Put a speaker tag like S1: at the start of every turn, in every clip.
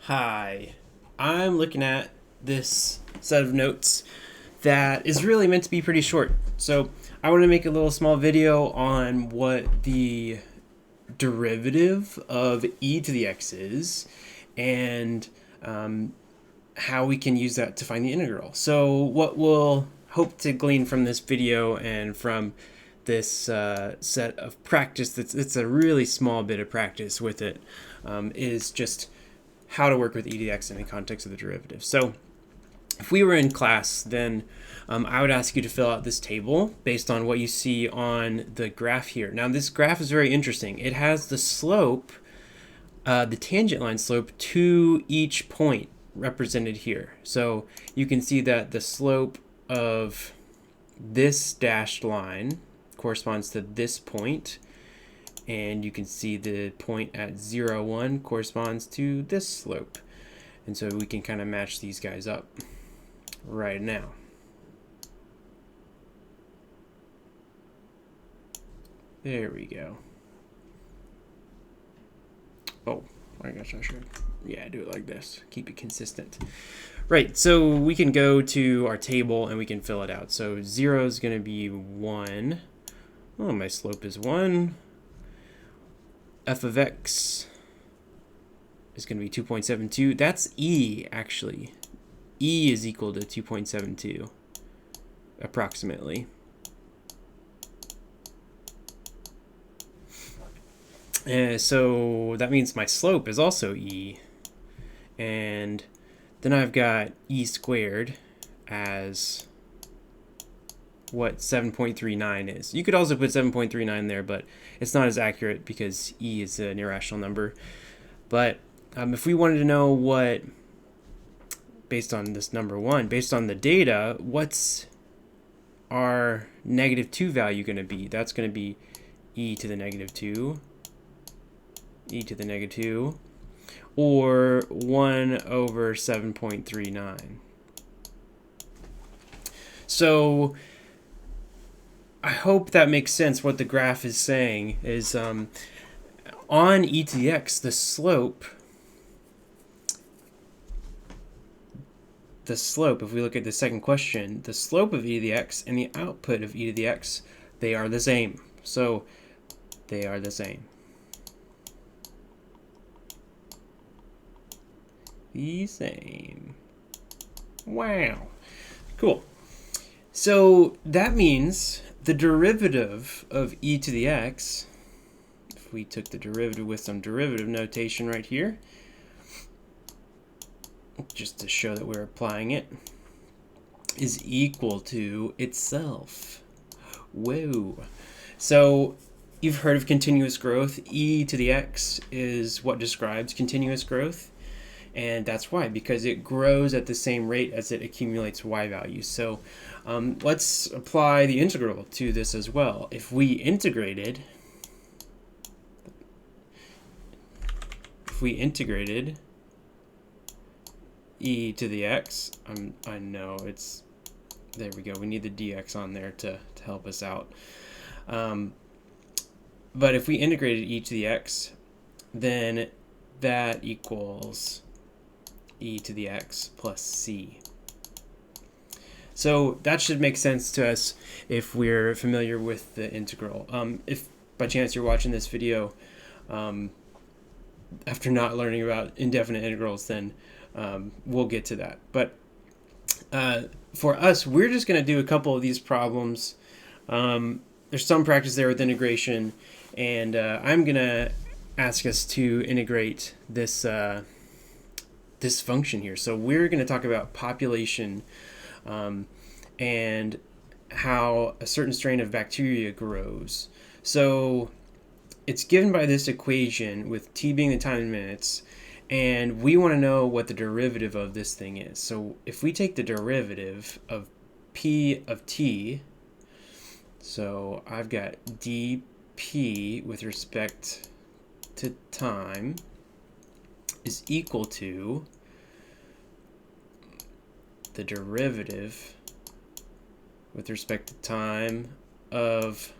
S1: Hi, I'm looking at this set of notes that is really meant to be pretty short. So I want to make a little small video on what the derivative of e to the x is and how we can use that to find the integral. So what we'll hope to glean from this video and from this set of practice, it's a really small bit of practice with it, is just how to work with e to the x in the context of the derivative. So if we were in class, then I would ask you to fill out this table based on what you see on the graph here. Now this graph is very interesting. It has the slope, the tangent line slope to each point represented here. So you can see that the slope of this dashed line corresponds to this point, and you can see the point at 0, 1 corresponds to this slope. And so we can kind of match these guys up right now. There we go. Oh my gosh, I should, do it like this. Keep it consistent. Right, so we can go to our table and we can fill it out. So 0 is going to be 1. Oh, my slope is 1. F of x is going to be 2.72. That's e, actually. E is equal to 2.72, approximately. So that means my slope is also e. And then I've got e squared as what 7.39 is. You could also put 7.39 there, but it's not as accurate because e is an irrational number. But if we wanted to know what, based on this number 1, based on the data, what's our -2 value going to be? That's going to be e to the -2, e to the -2, or 1 over 7.39. So I hope that makes sense. What the graph is saying is on e to the x, the slope, if we look at the second question, the slope of e to the x and the output of e to the x, they are the same. So they are the same. The same. Wow. Cool. So that means the derivative of e to the x, if we took the derivative with some derivative notation right here, just to show that we're applying it, is equal to itself. Whoa. So you've heard of continuous growth. E to the x is what describes continuous growth. And that's why, because it grows at the same rate as it accumulates y values. So let's apply the integral to this as well. If we integrated e to the x, I know it's, there we go, we need the dx on there to help us out. But if we integrated e to the x, then that equals e to the x plus c. So that should make sense to us if we're familiar with the integral. If by chance you're watching this video after not learning about indefinite integrals, then we'll get to that. But for us, we're just going to do a couple of these problems. There's some practice there with integration, and I'm going to ask us to integrate this this function here. So we're going to talk about population and how a certain strain of bacteria grows. So it's given by this equation with t being the time in minutes, and we want to know what the derivative of this thing is. So if we take the derivative of p of t, so I've got dp with respect to time is equal to the derivative with respect to time of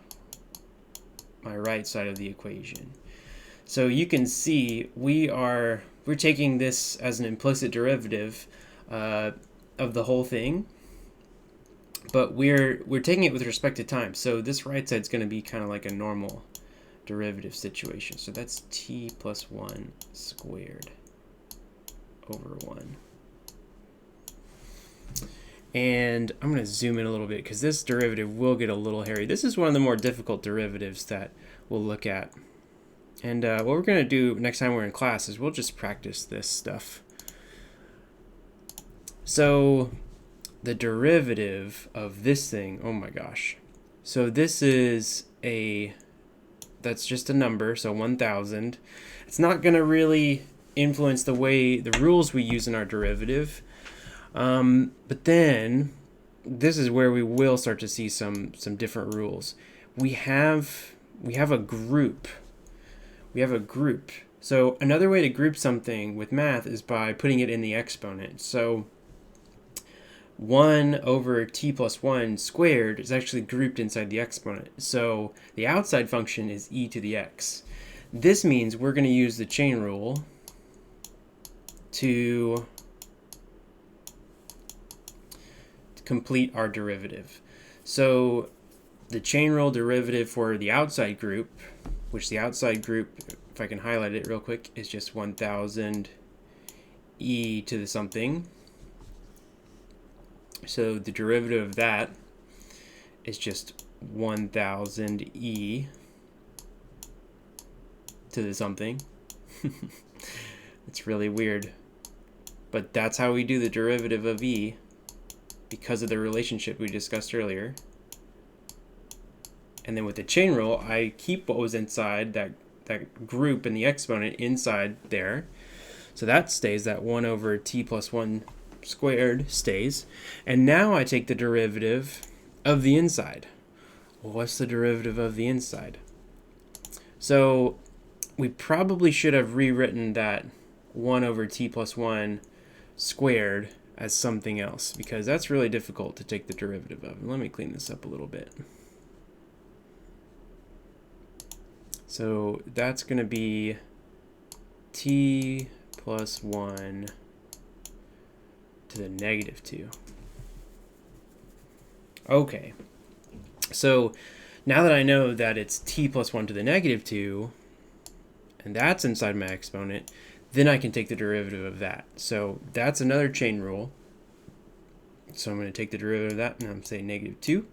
S1: my right side of the equation. So you can see we're taking this as an implicit derivative of the whole thing, but we're taking it with respect to time. So this right side's going to be kind of like a normal derivative situation. So that's t plus 1 squared over 1. And I'm going to zoom in a little bit because this derivative will get a little hairy. This is one of the more difficult derivatives that we'll look at. And what we're going to do next time we're in class is we'll just practice this stuff. So the derivative of this thing, oh my gosh. So this is that's just a number, so 1,000. It's not going to really influence the rules we use in our derivative. But then this is where we will start to see some different rules. We have a group. So another way to group something with math is by putting it in the exponent. So 1 over t plus 1 squared is actually grouped inside the exponent. So the outside function is e to the x. This means we're going to use the chain rule to complete our derivative. So the chain rule derivative for the outside group, which the outside group, if I can highlight it real quick, is just 1,000 e to the something. So the derivative of that is just 1,000 e to the something. It's really weird. But that's how we do the derivative of e because of the relationship we discussed earlier. And then with the chain rule, I keep what was inside that group in the exponent inside there. So that stays, that 1 over t plus 1 squared stays. And now I take the derivative of the inside. Well, what's the derivative of the inside? So we probably should have rewritten that 1 over t plus 1 squared as something else, because that's really difficult to take the derivative of. And let me clean this up a little bit. So that's going to be t plus 1 to the negative 2. Okay, so now that I know that it's t plus 1 to the negative 2, and that's inside my exponent, then I can take the derivative of that. So that's another chain rule. So I'm going to take the derivative of that, and I'm going to say negative 2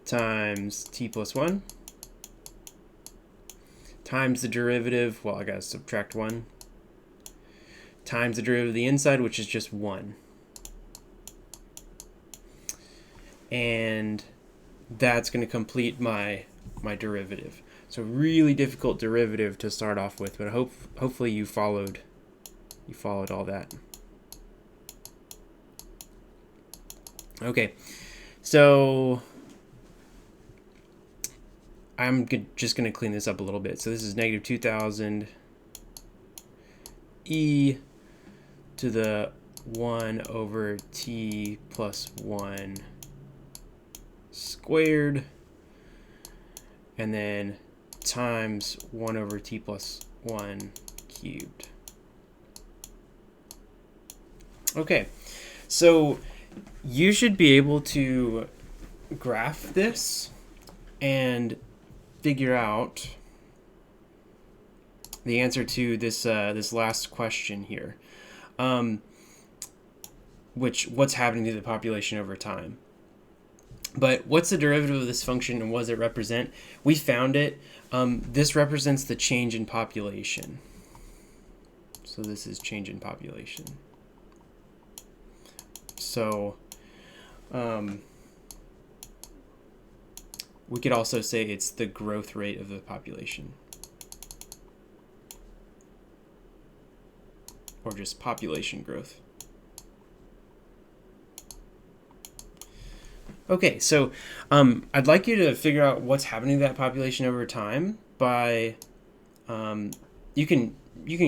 S1: times t plus 1 times the derivative, well, I got to subtract 1, times the derivative of the inside, which is just 1. And that's going to complete my derivative. So really difficult derivative to start off with, but hopefully you followed all that. Okay, so I'm just going to clean this up a little bit. So this is negative 2,000 e to the 1 over t plus 1 squared, and then times 1 over t plus 1 cubed. Okay, so you should be able to graph this and figure out the answer to this this last question here, what's happening to the population over time. But what's the derivative of this function, and what does it represent? We found it. This represents the change in population. So this is change in population. So we could also say it's the growth rate of the population, or just population growth. Okay, so I'd like you to figure out what's happening to that population over time by you can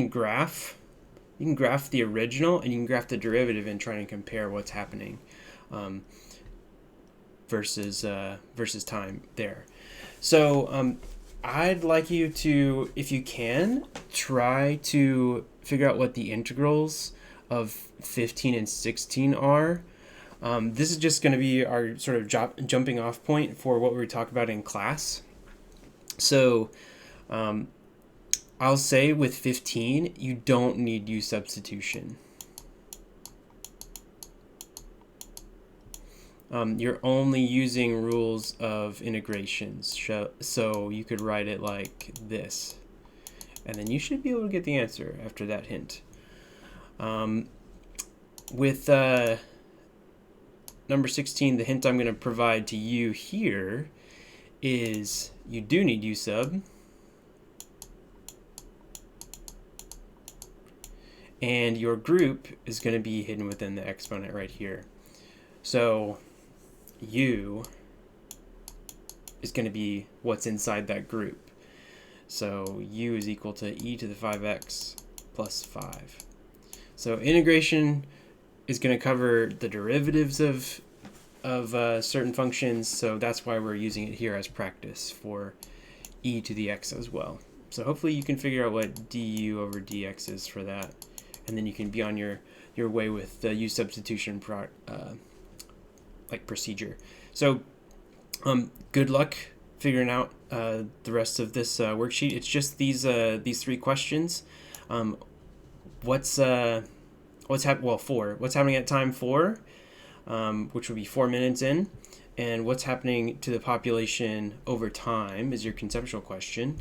S1: graph the original, and you can graph the derivative and try and compare what's happening versus time there. So I'd like you to, if you can, try to figure out what the integrals of 15 and 16 are. This is just going to be our sort of jumping off point for what we talk about in class. So I'll say with 15, you don't need u substitution. You're only using rules of integrations, so you could write it like this, and then you should be able to get the answer after that hint. With number 16, the hint I'm going to provide to you here is you do need u sub, and your group is going to be hidden within the exponent right here. So u is going to be what's inside that group. So u is equal to e to the 5x plus 5. So integration is going to cover the derivatives of certain functions, so that's why we're using it here as practice for e to the x as well. So hopefully you can figure out what du over dx is for that, and then you can be on your way with the u substitution procedure. So good luck figuring out the rest of this worksheet. It's just these 3 questions. What's happening at time 4, which would be 4 minutes in, and what's happening to the population over time is your conceptual question,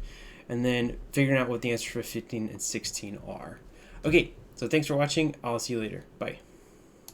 S1: and then figuring out what the answers for 15 and 16 are. Okay, so thanks for watching. I'll see you later. Bye.